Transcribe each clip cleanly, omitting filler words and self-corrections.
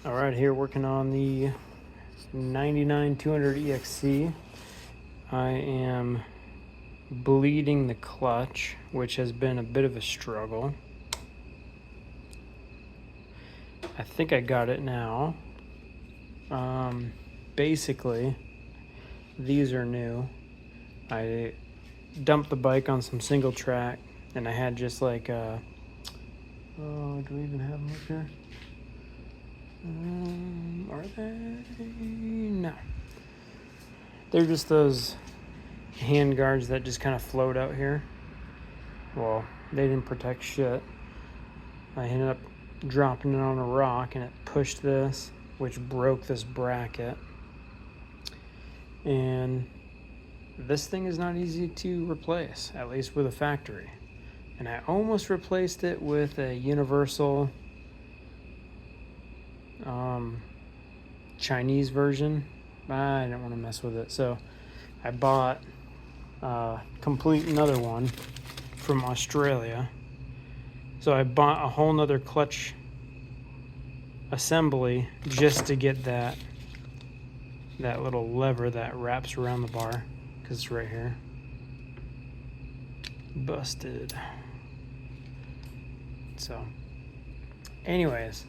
All right, here working on the 99 200 EXC. I am bleeding the clutch, which has been a bit of a struggle. I think I got it now. Basically, these are new. I dumped the bike on some single track, and I had just like do we even have them up here? Are they? No. They're just those hand guards that just kind of float out here. Well, they didn't protect shit. I ended up dropping it on a rock and it pushed this, which broke this bracket. And this thing is not easy to replace, at least with a factory. And I almost replaced it with a universal Chinese version. I didn't want to mess with it, so I bought complete another one from Australia. So I bought a whole nother clutch assembly just to get that little lever that wraps around the bar, because it's right here. Busted. So anyways,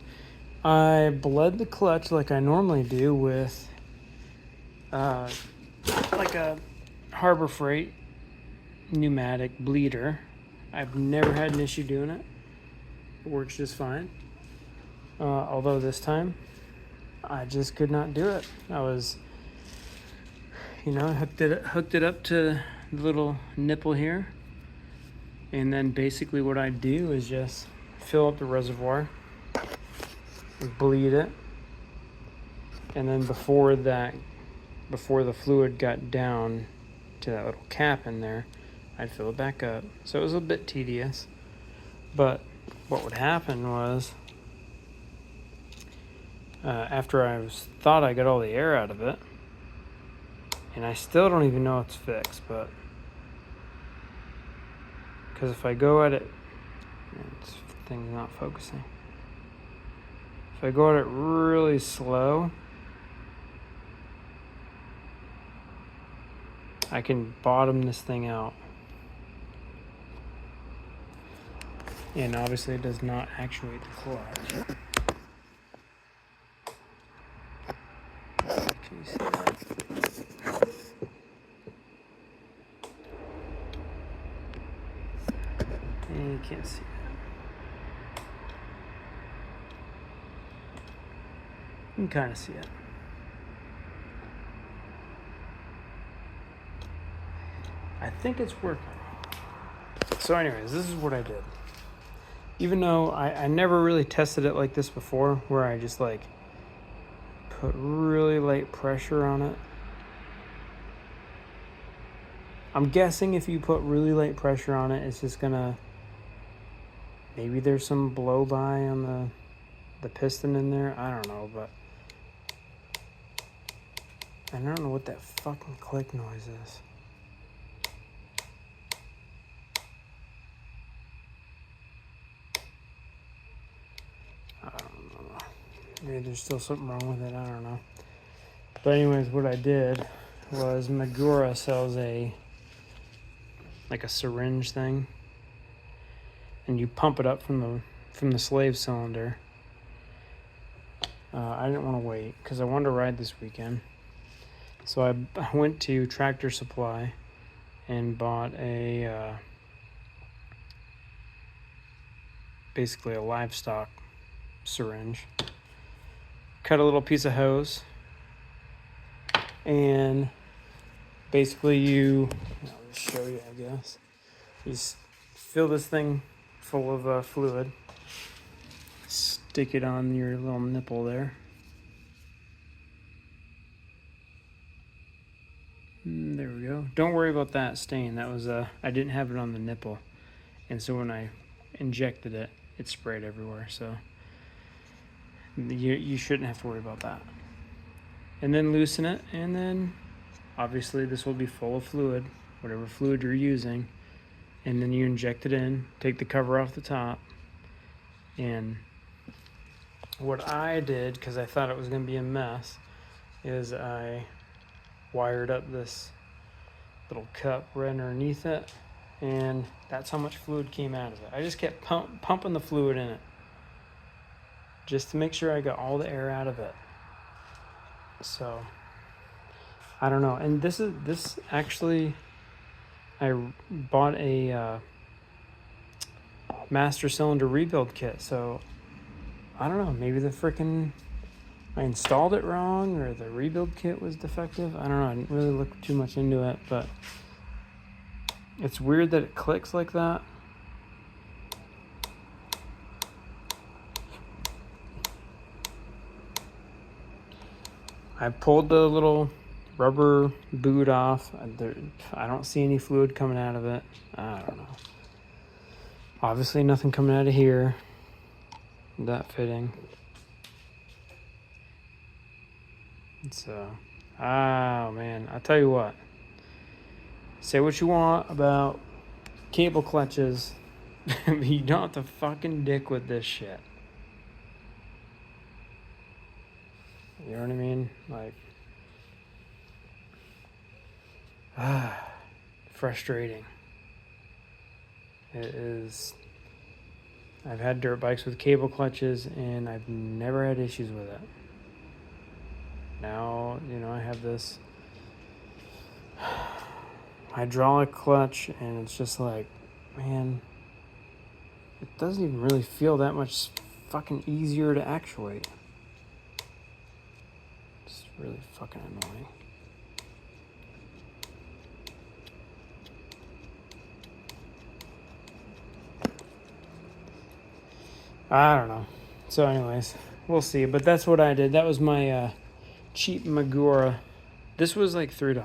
I bled the clutch like I normally do with like a Harbor Freight pneumatic bleeder. I've never had an issue doing it. It works just fine. Although this time I just could not do it. I was, hooked it up to the little nipple here, and then basically what I do is just fill up the reservoir, bleed it, and then before the fluid got down to that little cap in there, I'd fill it back up. So it was a bit tedious, but what would happen was after I thought I got all the air out of it, and I still don't even know it's fixed, but because if I go at it, this thing's not focusing. If I go at it really slow, I can bottom this thing out. And obviously it does not actuate the clutch. Can you see that? And you can't see that. You can kind of see it. I think it's working. So anyways, this is what I did. Even though I never really tested it like this before, where I just like put really light pressure on it. I'm guessing if you put really light pressure on it, it's just gonna, maybe there's some blow by on the piston in there. I don't know, but I don't know what that fucking click noise is. I don't know. Maybe there's still something wrong with it. I don't know. But anyways, what I did was Magura sells a syringe thing, and you pump it up from the slave cylinder. I didn't want to wait because I wanted to ride this weekend. So I went to Tractor Supply and bought basically a livestock syringe. Cut a little piece of hose, and basically I'll just show you, I guess. You just fill this thing full of fluid, stick it on your little nipple there. There we go. Don't worry about that stain. That was I didn't have it on the nipple, and so when I injected it, it sprayed everywhere. So you shouldn't have to worry about that. And then loosen it, and then obviously this will be full of fluid, whatever fluid you're using, and then you inject it in, take the cover off the top, and what I did, because I thought it was going to be a mess, is I wired up this little cup right underneath it, and that's how much fluid came out of it. I just kept pumping the fluid in it just to make sure I got all the air out of it. So I don't know. And this actually, I bought a master cylinder rebuild kit, so I don't know, maybe I installed it wrong, or the rebuild kit was defective. I don't know. I didn't really look too much into it, but it's weird that it clicks like that. I pulled the little rubber boot off. I don't see any fluid coming out of it. I don't know. Obviously nothing coming out of here. That fitting. So, oh man, I'll tell you what. Say what you want about cable clutches, but you don't have to fucking dick with this shit. You know what I mean? Like, frustrating. It is. I've had dirt bikes with cable clutches, and I've never had issues with it. Now, I have this hydraulic clutch, and it's just like, man, it doesn't even really feel that much fucking easier to actuate. It's really fucking annoying. I don't know. So anyways, we'll see. But that's what I did. That was my cheap Magura. This was like $3.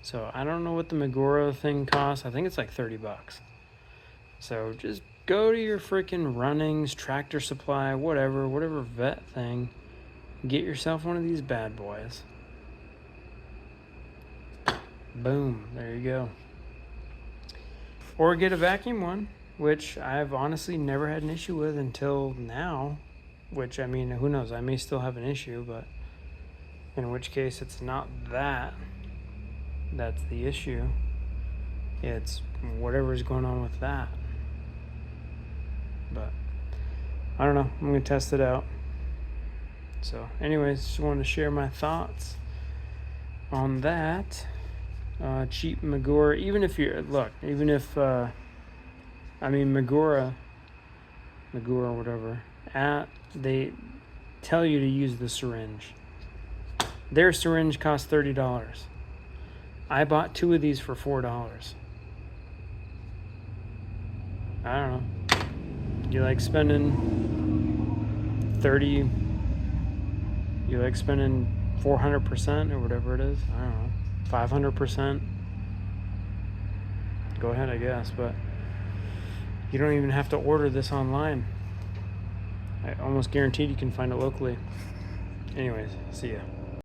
So I don't know what the Magura thing costs. I think it's like $30. So just go to your freaking Runnings, Tractor Supply, whatever vet thing. Get yourself one of these bad boys. Boom. There you go. Or get a vacuum one, which I've honestly never had an issue with until now. Which, I mean, who knows? I may still have an issue, but in which case it's not that's the issue. It's whatever's going on with that. But I don't know. I'm going to test it out. So anyways, just wanted to share my thoughts on that. Cheap Magura. Even if Magura, whatever, they tell you to use the syringe. Their syringe costs $30. I bought 2 of these for $4. I don't know. You like spending 400% or whatever it is? I don't know. 500%? Go ahead, I guess, but you don't even have to order this online. I almost guaranteed you can find it locally. Anyways, see ya.